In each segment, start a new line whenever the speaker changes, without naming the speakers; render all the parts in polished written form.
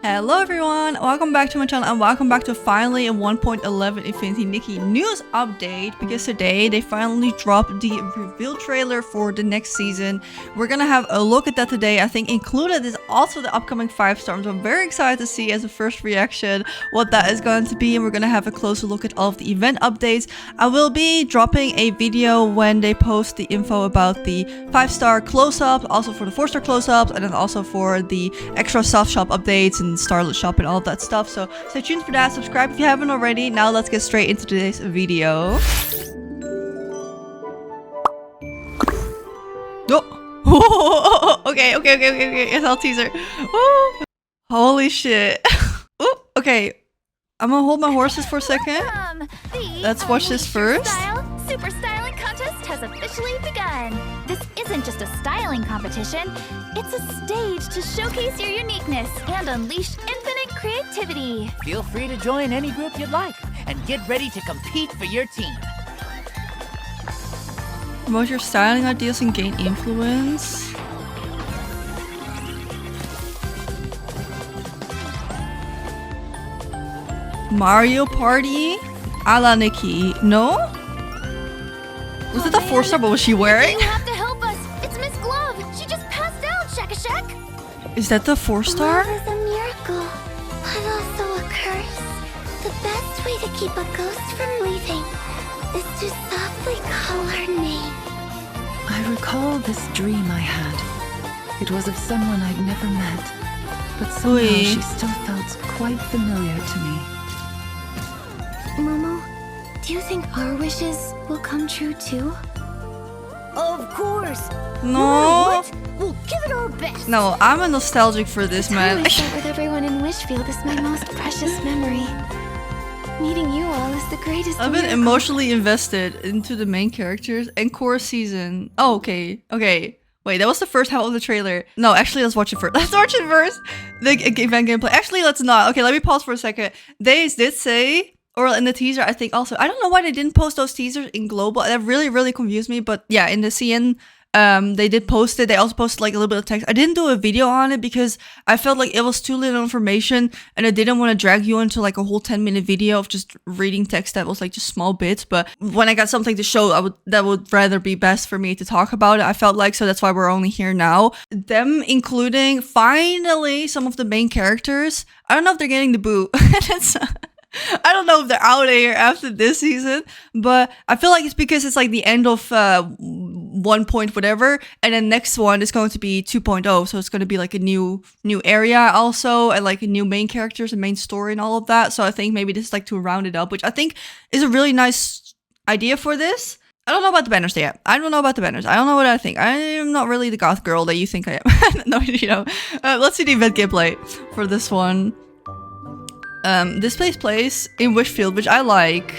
Hello everyone, welcome back to my channel and welcome back to finally a 1.11 Infinity Nikki news update, because today they finally dropped the reveal trailer for the next season. We're gonna have a look at that today. I think included is also the upcoming 5-star, so I'm very excited to see as a first reaction what that is going to be, and we're gonna have a closer look at all of the event updates. I will be dropping a video when they post the info about the 5-star close-up, also for the 4-star close-ups, and then also for the extra soft shop updates and Starlet shop and all of that stuff. So stay tuned for that. Subscribe if you haven't already. Now let's get straight into today's video. Oh, okay. It's all teaser. Woo. Holy shit. Ooh, okay, I'm gonna hold my horses for a second. Let's watch this first.
Super styling contest has officially begun. This isn't just a styling competition, it's a stage to showcase your uniqueness and unleash infinite creativity.
Feel free to join any group you'd like and get ready to compete for your team.
Promote your styling ideas and gain influence. Mario Party? A la Nikki. No? Was it the 4-star, but was she wearing?
You have to help us. It's Miss Glove. She just passed out, Shack.
Is that the 4-star?
Love is a miracle, but also a curse. The best way to keep a ghost from leaving is to softly call her name.
I recall this dream I had. It was of someone I'd never met, but somehow she still felt quite familiar to me.
Momo, do you think our wishes will come true too?
Of course.
No.
What? We'll give it our best.
No, I'm a nostalgic for this, man.
I spent with everyone in Wishfield is my most precious memory. Meeting you all is the greatest
I've been
miracle.
emotionally invested into the main characters and core season. Oh, okay. Wait, that was the first half of the trailer. No, actually, let's watch it first. Let's watch it first. The event gameplay. Actually, let's not. Okay, let me pause for a second. They did say, or in the teaser, I think also, I don't know why they didn't post those teasers in global. That really confused me. But yeah, in the CN, they did post it. They also posted like a little bit of text. I didn't do a video on it because I felt like it was too little information, and I didn't want to drag you into like a whole 10-minute video of just reading text that was like just small bits. But when I got something to show, that would rather be best for me to talk about it, I felt like. So that's why we're only here now. Them including finally some of the main characters. I don't know if they're getting the boot. I don't know if they're out of here after this season, but I feel like it's because it's like the end of 1 point whatever, and then next one is going to be 2.0, so it's going to be like a new area also, and like new main characters and main story and all of that. So I think maybe this is like to round it up, which I think is a really nice idea for this. I don't know about the banners yet. I don't know about the banners. I don't know what I think. I am not really the goth girl that you think I am. No, you know. Let's see the event gameplay for this one. This place in Wishfield, which I like,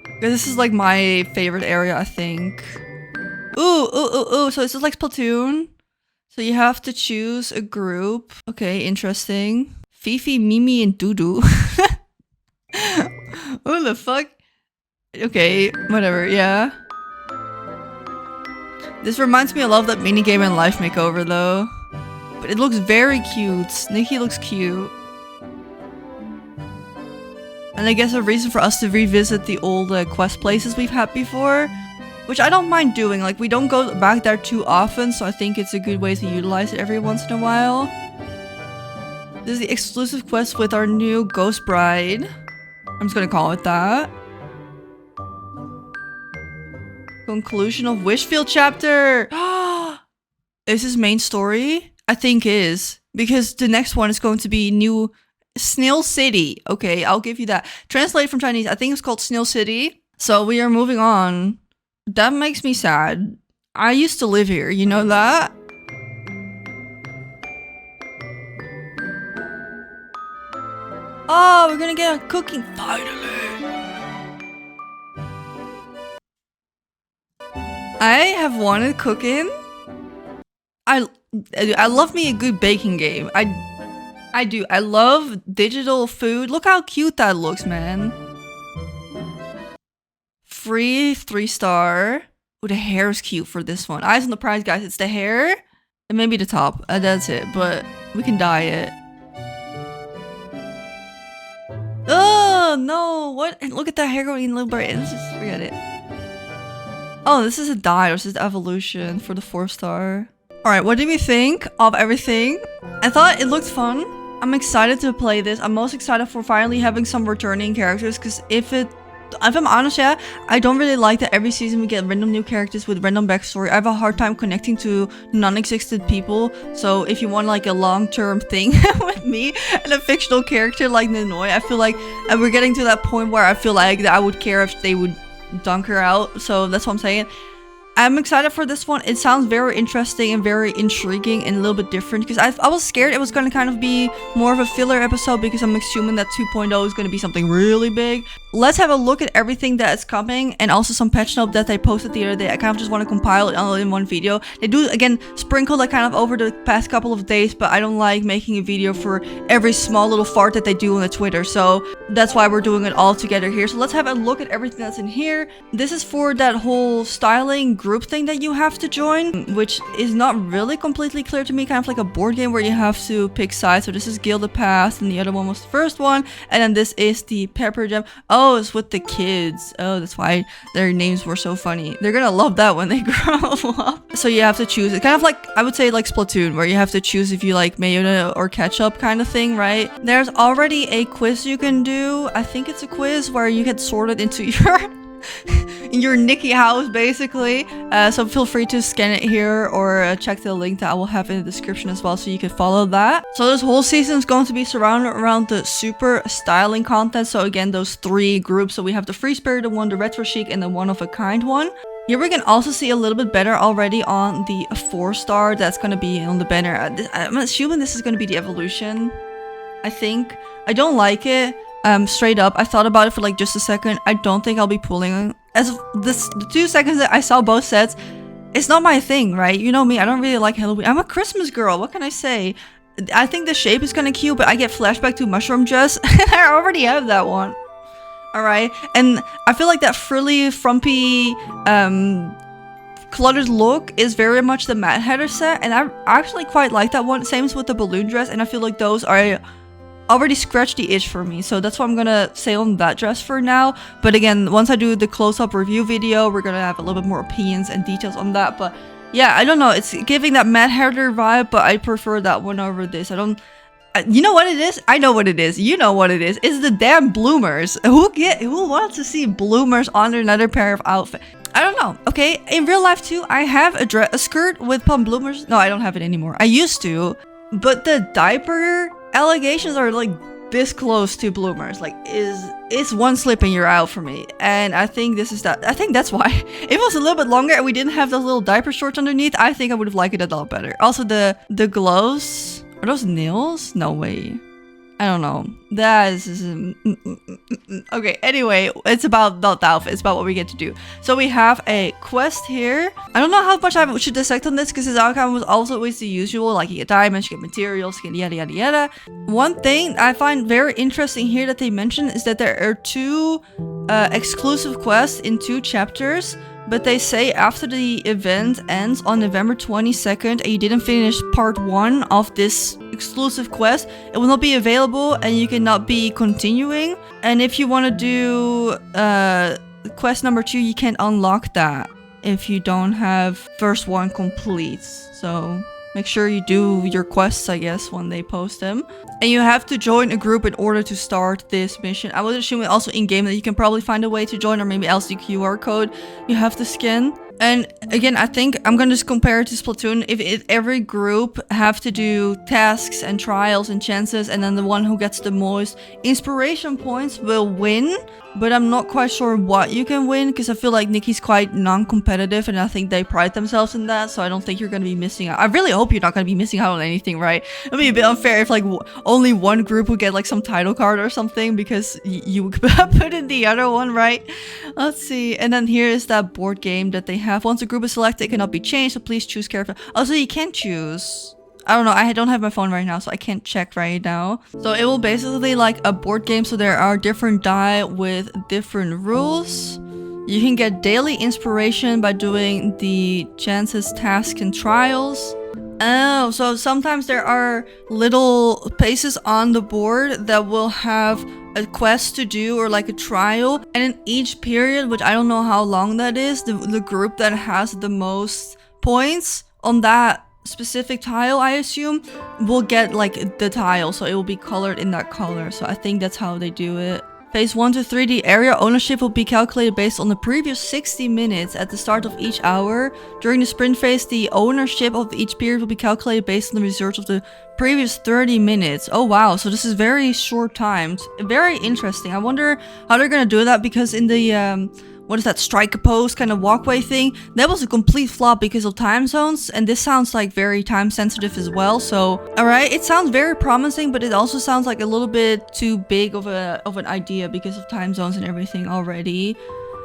because this is like my favorite area, I think. Ooh, so this is like Splatoon. So you have to choose a group. Okay, interesting. Fifi, Mimi, and Dudu. What the fuck? Okay, whatever, yeah. This reminds me a lot of that minigame in Life Makeover though. But it looks very cute. Nikki looks cute. And I guess a reason for us to revisit the old quest places we've had before, which I don't mind doing. Like, we don't go back there too often, so I think it's a good way to utilize it every once in a while. This is the exclusive quest with our new Ghost Bride. I'm just gonna call it that. Conclusion of Wishfield chapter! Is this main story? I think is. Because the next one is going to be new Snail City. Okay, I'll give you that. Translated from Chinese, I think it's called Snail City. So we are moving on. That makes me sad. I used to live here, you know that? Oh, we're gonna get a cooking finally. I have wanted cooking. I love me a good baking game. I do. I love digital food. Look how cute that looks, man. Free 3-star. Oh, the hair is cute for this one. Eyes on the prize, guys. It's the hair and maybe the top. That's it. But we can dye it. no, what? And look at that hair going little bright. Let's just forget it. Oh, this is a die. This is the evolution for the 4-star. Alright, what did we think of everything? I thought it looked fun. I'm excited to play this. I'm most excited for finally having some returning characters, because if I'm honest, yeah, I don't really like that every season we get random new characters with random backstory. I have a hard time connecting to non-existent people. So if you want like a long-term thing with me and a fictional character like Nanoi, I feel like we're getting to that point where I feel like that I would care if they would dunk her out. So that's what I'm saying. I'm excited for this one. It sounds very interesting and very intriguing and a little bit different, because I was scared it was going to kind of be more of a filler episode, because I'm assuming that 2.0 is going to be something really big. Let's have a look at everything that is coming, and also some patch notes that they posted the other day. I kind of just want to compile it all in one video. They do, again, sprinkle that kind of over the past couple of days, but I don't like making a video for every small little fart that they do on the Twitter, so that's why we're doing it all together here. So let's have a look at everything that's in here. This is for that whole styling group thing that you have to join, which is not really completely clear to me, kind of like a board game where you have to pick sides. So this is Gilded Past, and the other one was the first one, and then this is the Pepper Jam. Oh, it's with the kids. Oh, that's why their names were so funny. They're gonna love that when they grow up. So you have to choose. It's kind of like, I would say like Splatoon, where you have to choose if you like mayo or ketchup kind of thing, right? There's already a quiz you can do. I think it's a quiz where you get sorted into your Nikki house, basically. So feel free to scan it here, or check the link that I will have in the description as well, so you can follow that. So this whole season is going to be surrounded around the super styling content. So again, those 3 groups. So we have the free spirited one, the retro chic, and the one of a kind one. Here we can also see a little bit better already on the 4-star that's going to be on the banner. I'm assuming this is going to be the evolution. I think. I don't like it. Straight up, I thought about it for like just a second. I don't think I'll be pulling. As of the 2 seconds that I saw both sets, it's not my thing, right? You know me, I don't really like Halloween. I'm a Christmas girl, what can I say? I think the shape is kind of cute, but I get flashback to Mushroom Dress, and I already have that one. Alright, and I feel like that frilly, frumpy, cluttered look is very much the Mad Hatter set, and I actually quite like that one. Same as with the balloon dress, and I feel like those are already scratched the itch for me, so that's why I'm gonna say on that dress for now. But again, once I do the close-up review video, we're gonna have a little bit more opinions and details on that. But yeah, I don't know, it's giving that Mad Hatter vibe, but I prefer that one over this. You know what it is? I know what it is. You know what it is. It's the damn bloomers. Who wants to see bloomers on another pair of outfits? I don't know. Okay, in real life too, I have a skirt with pom bloomers. No, I don't have it anymore. I used to, but the diaper allegations are like this close to bloomers. Like, it's one slip and you're out for me. And I think this is that. I think that's why. If it was a little bit longer and we didn't have those little diaper shorts underneath, I think I would have liked it a lot better. Also, the gloves. Are those nails? No way. I don't know. That is... Okay, anyway, it's about the outfit. It's about what we get to do. So we have a quest here. I don't know how much I should dissect on this, because this outcome was also always the usual. Like, you get diamonds, you get materials, you get yada yada yada. One thing I find very interesting here that they mention is that there are 2 exclusive quests in 2 chapters. But they say after the event ends on November 22nd and you didn't finish part 1 of this exclusive quest, it will not be available and you cannot be continuing. And if you want to do quest number 2, you can't unlock that if you don't have first 1 complete. So make sure you do your quests, I guess, when they post them. And you have to join a group in order to start this mission. I would assume also in-game that you can probably find a way to join, or maybe else the QR code you have to scan. And again, I think I'm gonna just compare it to Splatoon. If every group have to do tasks and trials and chances, and then the one who gets the most inspiration points will win. But I'm not quite sure what you can win, because I feel like Nikki's quite non-competitive, and I think they pride themselves in that, so I don't think you're gonna be missing out. I really hope you're not gonna be missing out on anything, right? It'd be a bit unfair if like only one group would get like some title card or something, because you put in the other one, right? Let's see. And then here is that board game that they have. Once a group is selected, it cannot be changed, so please choose carefully. Also, you can choose. I don't know, I don't have my phone right now, so I can't check right now. So it will basically like a board game, so there are different die with different rules. You can get daily inspiration by doing the chances, tasks, and trials. Oh, so sometimes there are little places on the board that will have a quest to do or like a trial, and in each period, which I don't know how long that is, the group that has the most points on that specific tile, I assume, will get like the tile, so it will be colored in that color. So I think that's how they do it. Phase 1 to 3, the area ownership will be calculated based on the previous 60 minutes at the start of each hour. During the sprint phase, the ownership of each period will be calculated based on the results of the previous 30 minutes. Oh wow, so this is very short timed. Very interesting. I wonder how they're gonna do that, because in the what is that, strike a pose kind of walkway thing, that was a complete flop because of time zones, and this sounds like very time sensitive as well. So alright, it sounds very promising, but it also sounds like a little bit too big of an idea because of time zones and everything already.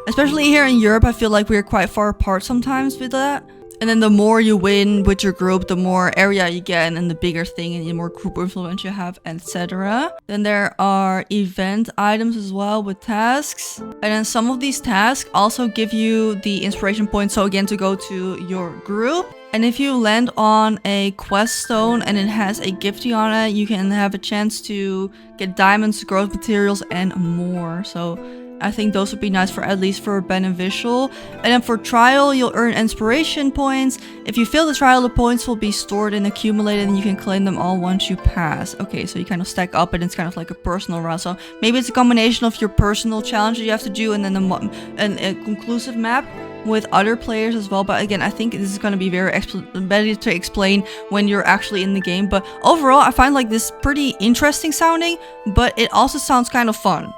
Especially here in Europe, I feel like we're quite far apart sometimes with that. And then the more you win with your group, the more area you get, and then the bigger thing, and the more group influence you have, etc. Then there are event items as well with tasks. And then some of these tasks also give you the inspiration points, so again, to go to your group. And if you land on a quest stone and it has a gifty on it, you can have a chance to get diamonds, growth materials, and more. So I think those would be nice for at least for beneficial. And then for trial, you'll earn inspiration points. If you fail the trial, the points will be stored and accumulated, and you can claim them all once you pass. Okay, so you kind of stack up, and it's kind of like a personal route. So maybe it's a combination of your personal challenge that you have to do, and then a conclusive map with other players as well. But again, I think this is going to be very better to explain when you're actually in the game. But overall, I find like this pretty interesting sounding, but it also sounds kind of fun.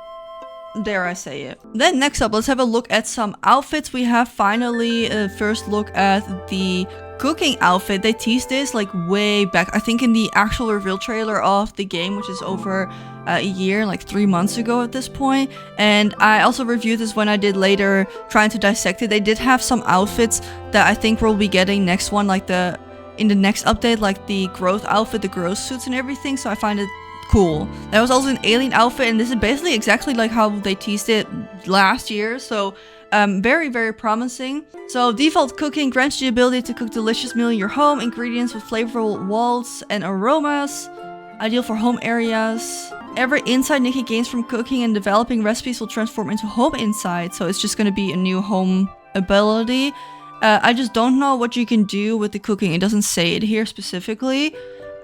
Dare I say it. Then next up, let's have a look at some outfits. We have finally a first look at the cooking outfit. They teased this like way back, I think in the actual reveal trailer of the game, which is over a year, like 3 months ago at this point. And I also reviewed this when I did later trying to dissect it. They did have some outfits that I think we'll be getting next one, like in the next update, like the growth outfit, the growth suits and everything. So I find it cool. There was also an alien outfit, and this is basically exactly like how they teased it last year. So very, very promising. So default cooking grants you the ability to cook delicious meal in your home. Ingredients with flavorful waltz and aromas. Ideal for home areas. Every insight Nikki gains from cooking and developing recipes will transform into home insight. So it's just going to be a new home ability. I just don't know what you can do with the cooking. It doesn't say it here specifically.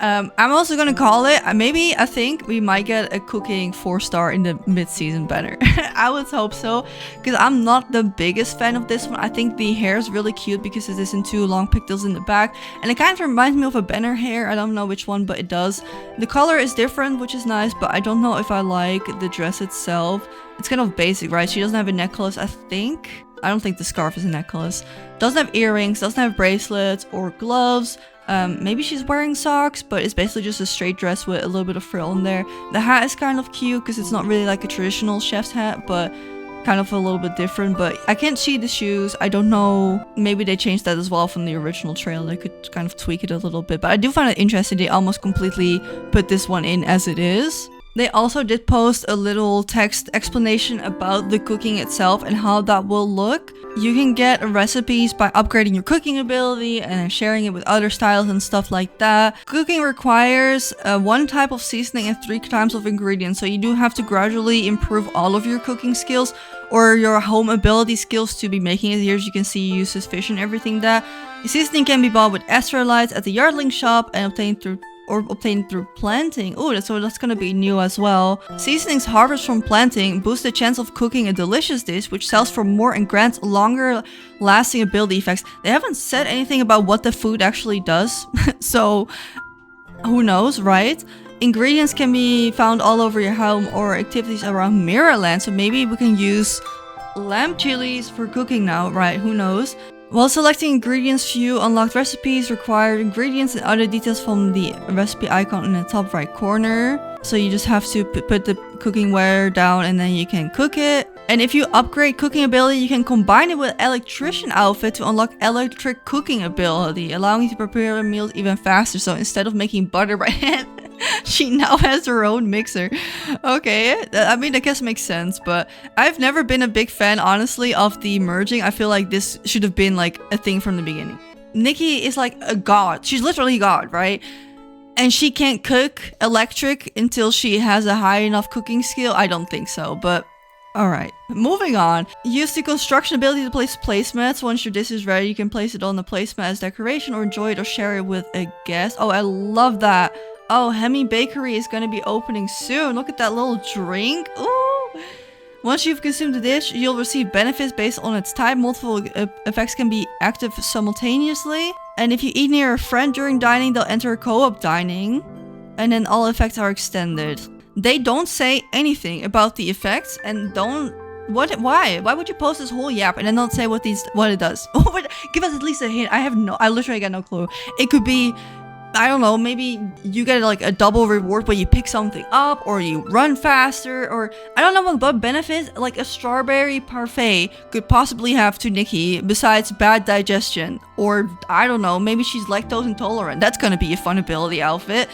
I'm also gonna call it, I think we might get a cooking 4-star in the mid-season banner. I would hope so, because I'm not the biggest fan of this one. I think the hair is really cute because it is in 2 long pigtails in the back, and it kind of reminds me of a banner hair. I don't know which one, but it does. The color is different, which is nice, but I don't know if I like the dress itself. It's kind of basic, right? She doesn't have a necklace, I think. I don't think the scarf is a necklace. Doesn't have earrings, doesn't have bracelets or gloves. Maybe she's wearing socks, but it's basically just a straight dress with a little bit of frill in there. The hat is kind of cute because it's not really like a traditional chef's hat, but kind of a little bit different. But I can't see the shoes. I don't know. Maybe they changed that as well from the original trailer. They could kind of tweak it a little bit. But I do find it interesting. They almost completely put this one in as it is. They also did post a little text explanation about the cooking itself and how that will look. You can get recipes by upgrading your cooking ability and sharing it with other styles and stuff like that. Cooking requires 1 type of seasoning and 3 types of ingredients, so you do have to gradually improve all of your cooking skills or your home ability skills to be making it. Here, as you can see, you use fish and everything. That the seasoning can be bought with Astralites at the Yardling shop and obtained through planting. Oh, so that's gonna be new as well. Seasonings harvested from planting boost the chance of cooking a delicious dish, which sells for more and grants longer lasting ability effects. They haven't said anything about what the food actually does, so who knows, right? Ingredients can be found all over your home or activities around Mirrorland, so maybe we can use lamb chilies for cooking now, right? Who knows? While selecting ingredients, view unlocked recipes, required ingredients, and other details from the recipe icon in the top right corner. So you just have to put the cooking ware down and then you can cook it. And if you upgrade cooking ability, you can combine it with electrician outfit to unlock electric cooking ability, allowing you to prepare meals even faster. So instead of making butter by hand, she now has her own mixer. Okay, I mean, I guess it makes sense, but I've never been a big fan, honestly, of the merging. I feel like this should have been like a thing from the beginning. Nikki is like a god. She's literally a god, right? And she can't cook electric until she has a high enough cooking skill. I don't think so, but alright. Moving on. Use the construction ability to place placemats. Once your dish is ready, you can place it on the placemat as decoration or enjoy it or share it with a guest. Oh, I love that. Oh, Hemi Bakery is going to be opening soon. Look at that little drink. Ooh. Once you've consumed the dish, you'll receive benefits based on its type. Multiple effects can be active simultaneously. And if you eat near a friend during dining, they'll enter co-op dining. And then all effects are extended. They don't say anything about the effects and don't... Why? Why would you post this whole yap and then not say what it does? Give us at least a hint. I literally got no clue. It could be... I don't know, maybe you get like a double reward when you pick something up, or you run faster, or I don't know what benefits like a strawberry parfait could possibly have to Nikki besides bad digestion, or I don't know, maybe she's lactose intolerant. That's gonna be a fun ability outfit.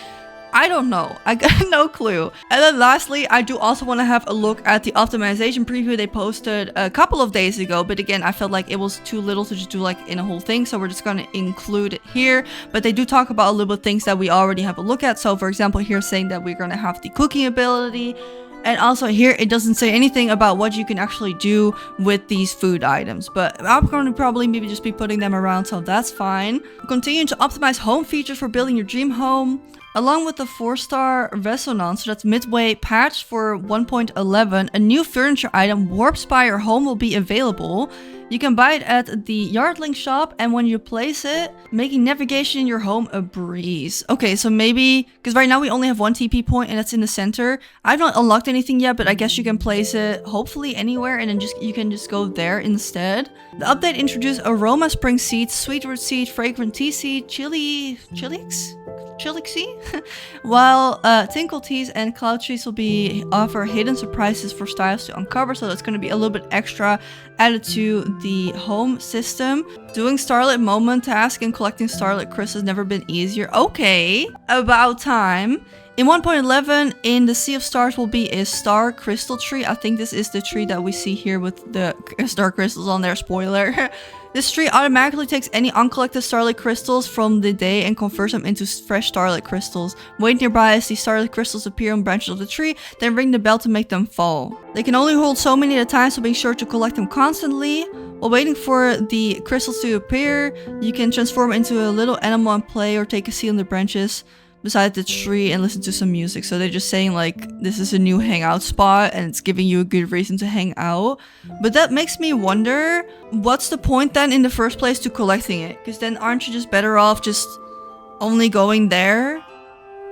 I don't know. I got no clue. And then lastly, I do also want to have a look at the optimization preview they posted a couple of days ago. But again, I felt like it was too little to just do like in a whole thing. So we're just going to include it here. But they do talk about a little bit things that we already have a look at. So for example, here saying that we're going to have the cooking ability. And also here, it doesn't say anything about what you can actually do with these food items. But I'm going to probably maybe just be putting them around, so that's fine. Continue to optimize home features for building your dream home. Along with the 4-star Resonance, so that's midway patch for 1.11, a new furniture item, Warp Spire Home, will be available. You can buy it at the Yardlink shop, and when you place it, making navigation in your home a breeze. Okay, so maybe, because right now we only have one TP point and that's in the center. I've not unlocked anything yet, but I guess you can place it hopefully anywhere, and then you can just go there instead. The update introduced Aroma Spring Seeds, Sweetwood Seed, Fragrant Tea Seed, Chilix? While Tinkle Teas and Cloud Trees will offer hidden surprises for styles to uncover, so that's going to be a little bit extra added to the home system. Doing Starlit Moment task and collecting Starlit Crystals has never been easier. Okay, about time. In 1.11, in the Sea of Stars will be a Star Crystal tree. I think this is the tree that we see here with the Star Crystals on there, spoiler. This tree automatically takes any uncollected Starlit Crystals from the day and converts them into fresh Starlit Crystals. Wait nearby as the Starlit Crystals appear on branches of the tree, then ring the bell to make them fall. They can only hold so many at a time, so be sure to collect them constantly. While waiting for the crystals to appear, you can transform into a little animal and play, or take a seat on the branches beside the tree and listen to some music. So they're just saying like this is a new hangout spot and it's giving you a good reason to hang out. But that makes me wonder, what's the point then in the first place to collecting it? Because then aren't you just better off just only going there?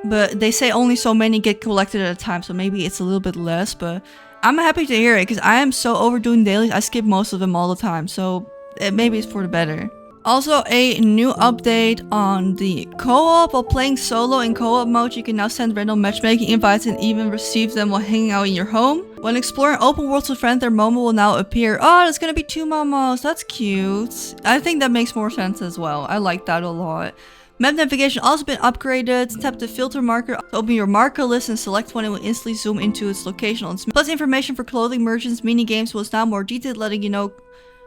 But they say only so many get collected at a time, so maybe it's a little bit less. But I'm happy to hear it because I am so overdoing dailies. I skip most of them all the time, so maybe it's for the better. Also, a new update on the co-op. While playing solo in co-op mode, you can now send random matchmaking invites and even receive them while hanging out in your home. When exploring open worlds with friends, their Momo will now appear. Oh, there's gonna be 2 Momos. That's cute. I think that makes more sense as well. I like that a lot. Map navigation also been upgraded. Tap the filter marker to open your marker list and select one. It will instantly zoom into its location on Plus information for clothing merchants. Mini games was now more detailed, letting you know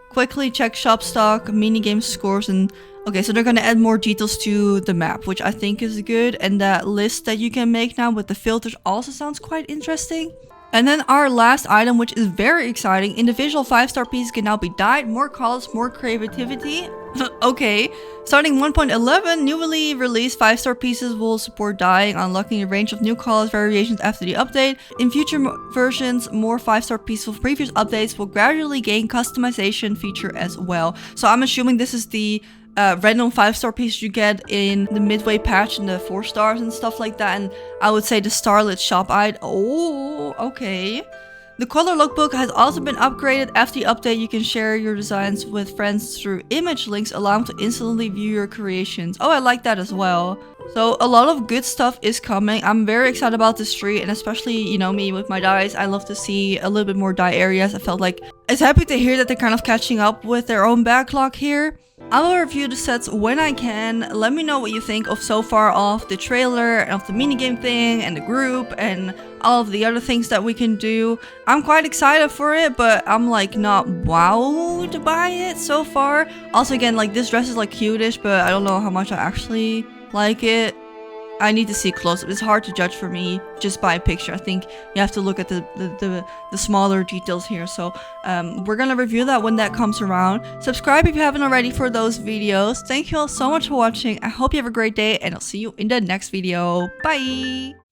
quickly check shop stock, minigame scores, and okay, so they're gonna add more details to the map, which I think is good. And that list that you can make now with the filters also sounds quite interesting. And then our last item, which is very exciting, individual 5-star pieces can now be dyed. More colors, more creativity. Okay, starting 1.11, newly released 5-star pieces will support dyeing, unlocking a range of new colors variations after the update. In future versions, more 5-star pieces from previous updates will gradually gain customization feature as well. So I'm assuming this is the random 5-star piece you get in the midway patch and the 4 stars and stuff like that. And I would say the Starlit shop item. Oh, okay. The color lookbook has also been upgraded. After the update, you can share your designs with friends through image links, allowing them to instantly view your creations. Oh, I like that as well. So a lot of good stuff is coming. I'm very excited about this tree, and especially, you know, me with my dyes, I love to see a little bit more dye areas. I felt like it's happy to hear that they're kind of catching up with their own backlog here. I will review the sets when I can. Let me know what you think of so far of the trailer and of the minigame thing and the group and all of the other things that we can do. I'm quite excited for it, but I'm like not wowed by it so far. Also, again, like this dress is like cutish, but I don't know how much I actually like it. I need to see close up. It's hard to judge for me just by a picture. I think you have to look at the smaller details here. So we're gonna review that when that comes around. Subscribe if you haven't already for those videos. Thank you all so much for watching. I hope you have a great day and I'll see you in the next video. Bye!